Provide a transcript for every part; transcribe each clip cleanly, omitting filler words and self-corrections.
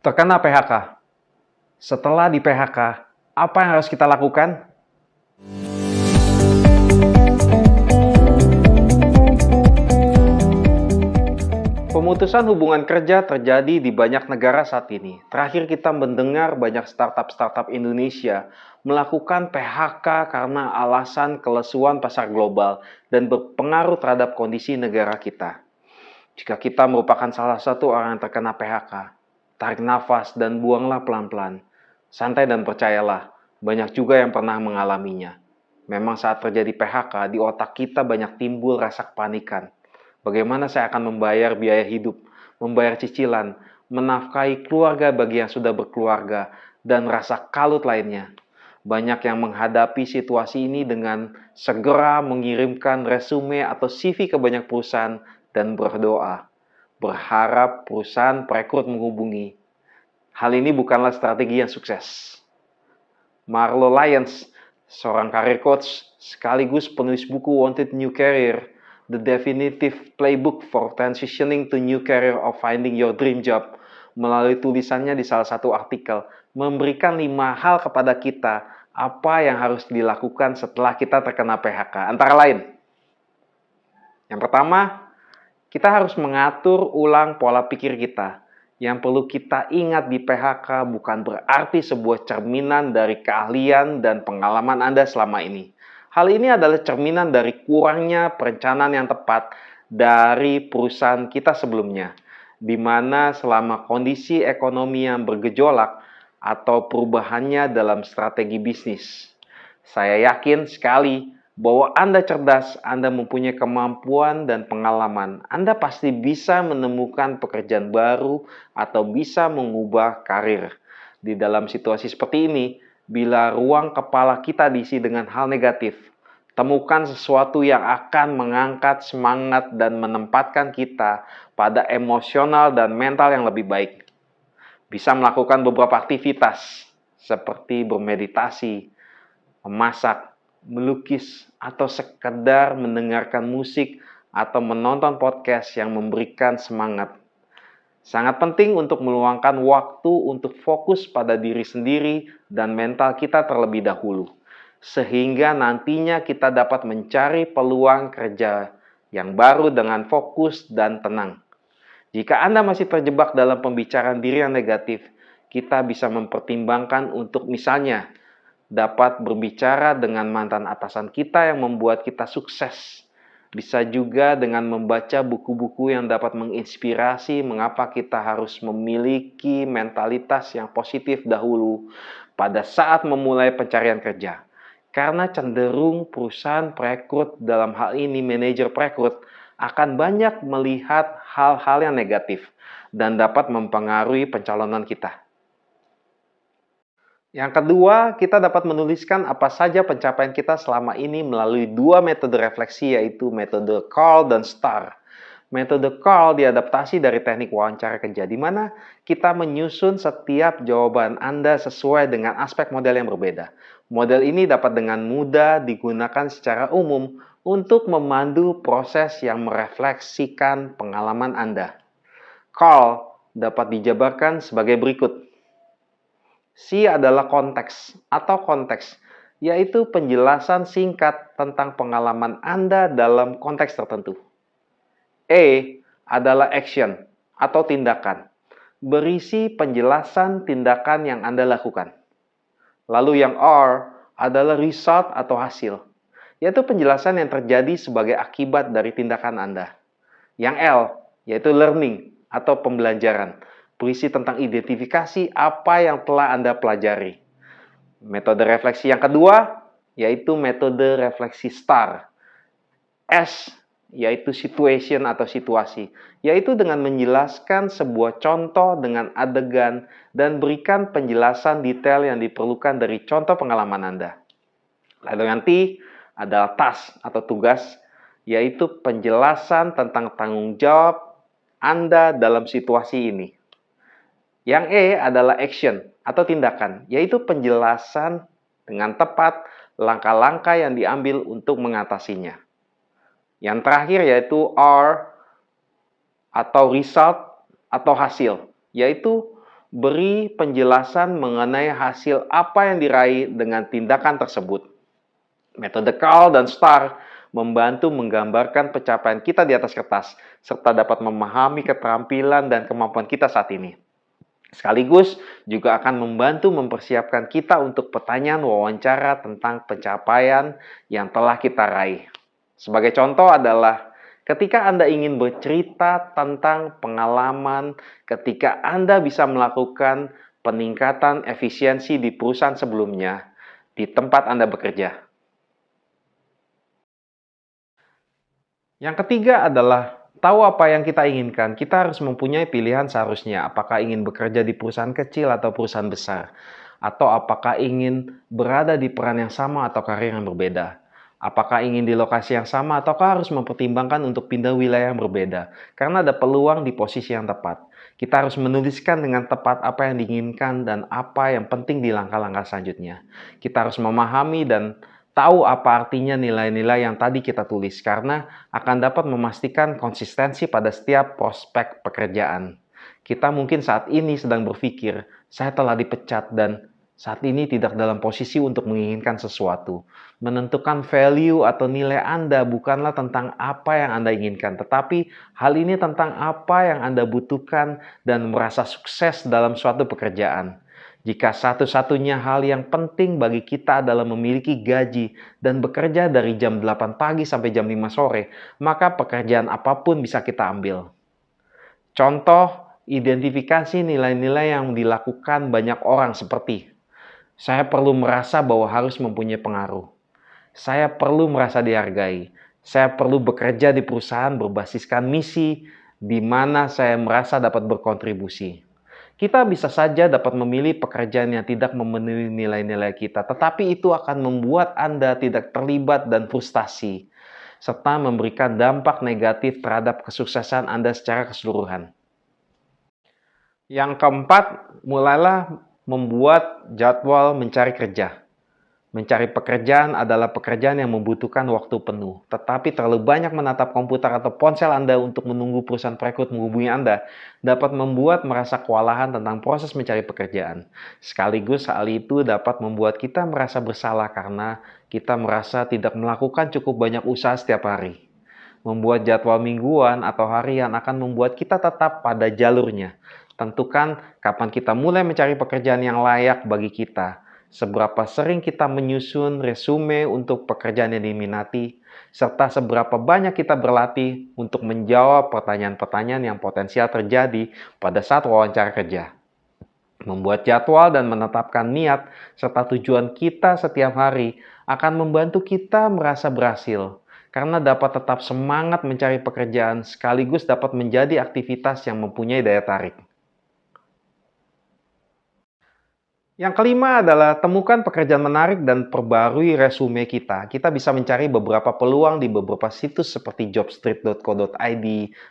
Terkena PHK. Setelah di PHK, apa yang harus kita lakukan? Pemutusan hubungan kerja terjadi di banyak negara saat ini. Terakhir kita mendengar banyak startup Indonesia melakukan PHK karena alasan kelesuan pasar global dan berpengaruh terhadap kondisi negara kita. Jika kita merupakan salah satu orang yang terkena PHK, tarik nafas dan buanglah pelan-pelan. Santai dan percayalah, banyak juga yang pernah mengalaminya. Memang saat terjadi PHK, di otak kita banyak timbul rasa kepanikan. Bagaimana saya akan membayar biaya hidup, membayar cicilan, menafkahi keluarga bagi yang sudah berkeluarga, dan rasa kalut lainnya. Banyak yang menghadapi situasi ini dengan segera mengirimkan resume atau CV ke banyak perusahaan dan berdoa, berharap perusahaan perekrut menghubungi. Hal ini bukanlah strategi yang sukses. Marlo Lyons, seorang career coach sekaligus penulis buku Wanted New Career, The Definitive Playbook for Transitioning to New Career or Finding Your Dream Job, melalui tulisannya di salah satu artikel, memberikan 5 hal kepada kita apa yang harus dilakukan setelah kita terkena PHK. Antara lain, yang pertama, kita harus mengatur ulang pola pikir kita. Yang perlu kita ingat di PHK bukan berarti sebuah cerminan dari keahlian dan pengalaman Anda selama ini. Hal ini adalah cerminan dari kurangnya perencanaan yang tepat dari perusahaan kita sebelumnya, di mana selama kondisi ekonomi yang bergejolak atau perubahannya dalam strategi bisnis. Saya yakin sekali bahwa Anda cerdas, Anda mempunyai kemampuan dan pengalaman. Anda pasti bisa menemukan pekerjaan baru atau bisa mengubah karir. Di dalam situasi seperti ini, bila ruang kepala kita diisi dengan hal negatif, temukan sesuatu yang akan mengangkat semangat dan menempatkan kita pada emosional dan mental yang lebih baik. Bisa melakukan beberapa aktivitas seperti bermeditasi, memasak, melukis, atau sekedar mendengarkan musik atau menonton podcast yang memberikan semangat. Sangat penting untuk meluangkan waktu untuk fokus pada diri sendiri dan mental kita terlebih dahulu, sehingga nantinya kita dapat mencari peluang kerja yang baru dengan fokus dan tenang. Jika Anda masih terjebak dalam pembicaraan diri yang negatif, kita bisa mempertimbangkan untuk misalnya dapat berbicara dengan mantan atasan kita yang membuat kita sukses. Bisa juga dengan membaca buku-buku yang dapat menginspirasi mengapa kita harus memiliki mentalitas yang positif dahulu pada saat memulai pencarian kerja. Karena cenderung perusahaan perekrut, dalam hal ini manajer perekrut, akan banyak melihat hal-hal yang negatif dan dapat mempengaruhi pencalonan kita. Yang kedua, kita dapat menuliskan apa saja pencapaian kita selama ini melalui 2 metode refleksi, yaitu metode Carl dan Star. Metode Carl diadaptasi dari teknik wawancara kerja, di mana kita menyusun setiap jawaban Anda sesuai dengan aspek model yang berbeda. Model ini dapat dengan mudah digunakan secara umum untuk memandu proses yang merefleksikan pengalaman Anda. Carl dapat dijabarkan sebagai berikut. C adalah konteks atau konteks, yaitu penjelasan singkat tentang pengalaman Anda dalam konteks tertentu. E adalah action atau tindakan, berisi penjelasan tindakan yang Anda lakukan. Lalu yang R adalah result atau hasil, yaitu penjelasan yang terjadi sebagai akibat dari tindakan Anda. Yang L yaitu learning atau pembelajaran, berisi tentang identifikasi apa yang telah Anda pelajari. Metode refleksi yang kedua yaitu metode refleksi STAR. S yaitu situation atau situasi, yaitu dengan menjelaskan sebuah contoh dengan adegan dan berikan penjelasan detail yang diperlukan dari contoh pengalaman Anda. Lalu yang T adalah task atau tugas, yaitu penjelasan tentang tanggung jawab Anda dalam situasi ini. Yang E adalah action atau tindakan, yaitu penjelasan dengan tepat langkah-langkah yang diambil untuk mengatasinya. Yang terakhir yaitu R atau result atau hasil, yaitu Beri penjelasan mengenai hasil apa yang diraih dengan tindakan tersebut. Metode CAL dan STAR membantu menggambarkan pencapaian kita di atas kertas, serta dapat memahami keterampilan dan kemampuan kita saat ini. Sekaligus juga akan membantu mempersiapkan kita untuk pertanyaan wawancara tentang pencapaian yang telah kita raih. Sebagai contoh adalah ketika Anda ingin bercerita tentang pengalaman ketika Anda bisa melakukan peningkatan efisiensi di perusahaan sebelumnya di tempat Anda bekerja. Yang ketiga adalah tahu apa yang kita inginkan. Kita harus mempunyai pilihan seharusnya. Apakah ingin bekerja di perusahaan kecil atau perusahaan besar? Atau apakah ingin berada di peran yang sama atau karir yang berbeda? Apakah ingin di lokasi yang sama ataukah harus mempertimbangkan untuk pindah wilayah yang berbeda? Karena ada peluang di posisi yang tepat. Kita harus menuliskan dengan tepat apa yang diinginkan dan apa yang penting di langkah-langkah selanjutnya. Kita harus memahami dan tahu apa artinya nilai-nilai yang tadi kita tulis karena akan dapat memastikan konsistensi pada setiap prospek pekerjaan. Kita mungkin saat ini sedang berpikir, saya telah dipecat dan saat ini tidak dalam posisi untuk menginginkan sesuatu. Menentukan value atau nilai Anda bukanlah tentang apa yang Anda inginkan, tetapi hal ini tentang apa yang Anda butuhkan dan merasa sukses dalam suatu pekerjaan. Jika satu-satunya hal yang penting bagi kita adalah memiliki gaji dan bekerja dari jam 8 pagi sampai jam 5 sore, maka pekerjaan apapun bisa kita ambil. Contoh, identifikasi nilai-nilai yang dilakukan banyak orang seperti saya perlu merasa bahwa harus mempunyai pengaruh. Saya perlu merasa dihargai. Saya perlu bekerja di perusahaan berbasiskan misi di mana saya merasa dapat berkontribusi. Kita bisa saja dapat memilih pekerjaan yang tidak memenuhi nilai-nilai kita, tetapi itu akan membuat Anda tidak terlibat dan frustasi, serta memberikan dampak negatif terhadap kesuksesan Anda secara keseluruhan. Yang keempat, mulailah membuat jadwal mencari kerja. Mencari pekerjaan adalah pekerjaan yang membutuhkan waktu penuh. Tetapi terlalu banyak menatap komputer atau ponsel Anda untuk menunggu perusahaan perekrut menghubungi Anda dapat membuat merasa kewalahan tentang proses mencari pekerjaan. Sekaligus hal itu dapat membuat kita merasa bersalah karena kita merasa tidak melakukan cukup banyak usaha setiap hari. Membuat jadwal mingguan atau harian akan membuat kita tetap pada jalurnya. Tentukan kapan kita mulai mencari pekerjaan yang layak bagi kita, seberapa sering kita menyusun resume untuk pekerjaan yang diminati, serta seberapa banyak kita berlatih untuk menjawab pertanyaan-pertanyaan yang potensial terjadi pada saat wawancara kerja. Membuat jadwal dan menetapkan niat serta tujuan kita setiap hari akan membantu kita merasa berhasil, karena dapat tetap semangat mencari pekerjaan sekaligus dapat menjadi aktivitas yang mempunyai daya tarik. Yang kelima adalah temukan pekerjaan menarik dan perbarui resume kita. Kita bisa mencari beberapa peluang di beberapa situs seperti jobstreet.co.id,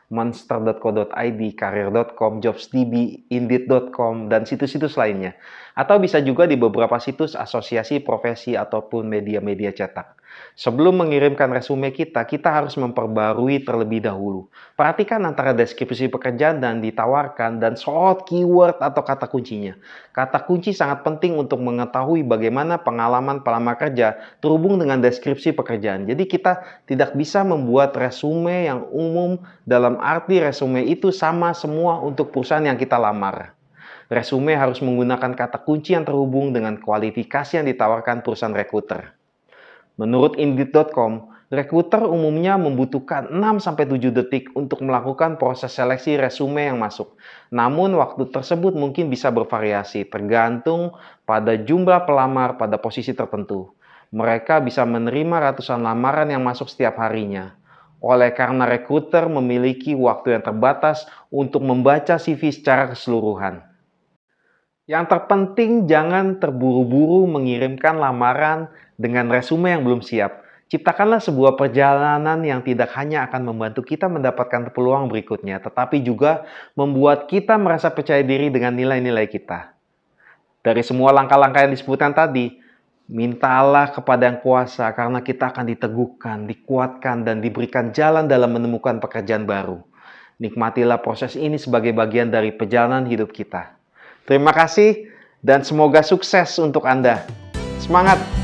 monster.co.id, career.com, jobsdb, indeed.com, dan situs-situs lainnya. Atau bisa juga di beberapa situs asosiasi profesi ataupun media-media cetak. Sebelum mengirimkan resume kita harus memperbarui terlebih dahulu. Perhatikan antara deskripsi pekerjaan dan ditawarkan dan sorot keyword atau kata kuncinya. Kata kunci sangat penting untuk mengetahui bagaimana pengalaman pelamar kerja terhubung dengan deskripsi pekerjaan. Jadi kita tidak bisa membuat resume yang umum dalam arti resume itu sama semua untuk perusahaan yang kita lamar. Resume harus menggunakan kata kunci yang terhubung dengan kualifikasi yang ditawarkan perusahaan rekruter. Menurut Indeed.com, rekruter umumnya membutuhkan 6-7 detik untuk melakukan proses seleksi resume yang masuk. Namun, waktu tersebut mungkin bisa bervariasi, tergantung pada jumlah pelamar pada posisi tertentu. Mereka bisa menerima ratusan lamaran yang masuk setiap harinya. Oleh karena rekruter memiliki waktu yang terbatas untuk membaca CV secara keseluruhan. Yang terpenting, jangan terburu-buru mengirimkan lamaran dengan resume yang belum siap. Ciptakanlah sebuah perjalanan yang tidak hanya akan membantu kita mendapatkan peluang berikutnya, tetapi juga membuat kita merasa percaya diri dengan nilai-nilai kita. Dari semua langkah-langkah yang disebutkan tadi, mintalah kepada Yang Kuasa karena kita akan diteguhkan, dikuatkan, dan diberikan jalan dalam menemukan pekerjaan baru. Nikmatilah proses ini sebagai bagian dari perjalanan hidup kita. Terima kasih dan semoga sukses untuk Anda. Semangat!